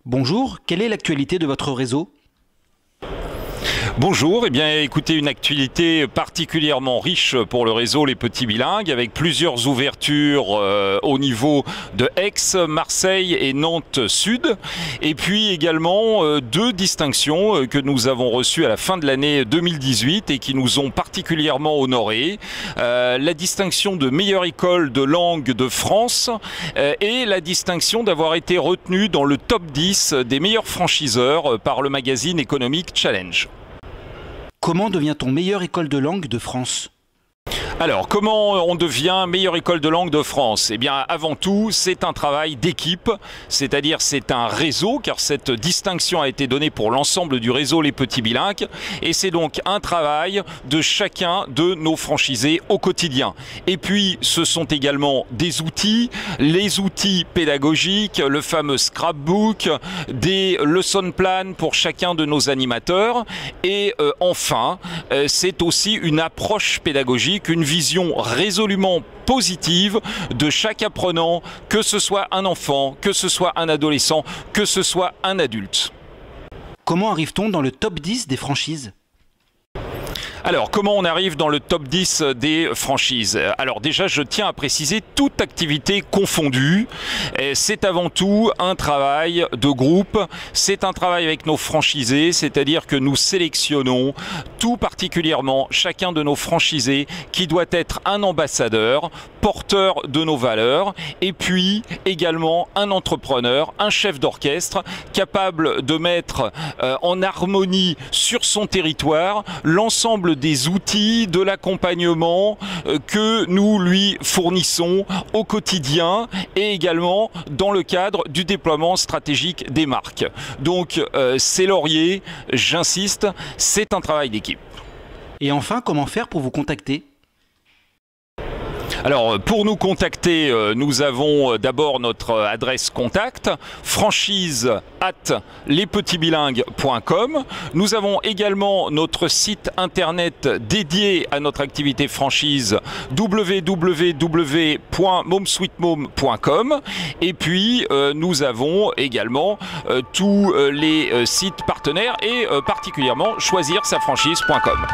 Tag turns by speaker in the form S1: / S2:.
S1: Bonjour, quelle est l'actualité de votre réseau?
S2: Bonjour, écoutez, une actualité particulièrement riche pour le réseau Les Petits Bilingues, avec plusieurs ouvertures au niveau de Aix, Marseille et Nantes Sud, et puis également deux distinctions que nous avons reçues à la fin de l'année 2018 et qui nous ont particulièrement honorés. La distinction de meilleure école de langue de France et la distinction d'avoir été retenu dans le top 10 des meilleurs franchiseurs par le magazine Economic Challenge.
S1: Comment devient-on meilleure école de langue de France?
S2: Alors, comment on devient meilleure école de langue de France? Eh bien, avant tout, c'est un travail d'équipe, c'est-à-dire c'est un réseau, car cette distinction a été donnée pour l'ensemble du réseau Les Petits Bilingues, et c'est donc un travail de chacun de nos franchisés au quotidien. Et puis, ce sont également des outils, les outils pédagogiques, le fameux scrapbook, des lesson plans pour chacun de nos animateurs, et enfin, c'est aussi une approche pédagogique, une vision résolument positive de chaque apprenant, que ce soit un enfant, que ce soit un adolescent, que ce soit un adulte.
S1: Comment arrive-t-on dans le top 10 des franchises?
S2: Alors, comment on arrive dans le top 10 des franchises? Alors déjà, je tiens à préciser, toute activité confondue, c'est avant tout un travail de groupe, c'est un travail avec nos franchisés, c'est-à-dire que nous sélectionnons tout particulièrement chacun de nos franchisés qui doit être un ambassadeur, porteur de nos valeurs, et puis également un entrepreneur, un chef d'orchestre, capable de mettre en harmonie sur son territoire l'ensemble des outils, de l'accompagnement que nous lui fournissons au quotidien et également dans le cadre du déploiement stratégique des marques. Donc c'est laurier, j'insiste, c'est un travail d'équipe.
S1: Et enfin, comment faire pour vous contacter?
S2: Alors, pour nous contacter, nous avons d'abord notre adresse contact, franchise@lespetitsbilingues.com. Nous avons également notre site internet dédié à notre activité franchise, www.momsweetmom.com. Et puis, nous avons également tous les sites partenaires et particulièrement choisirsafranchise.com.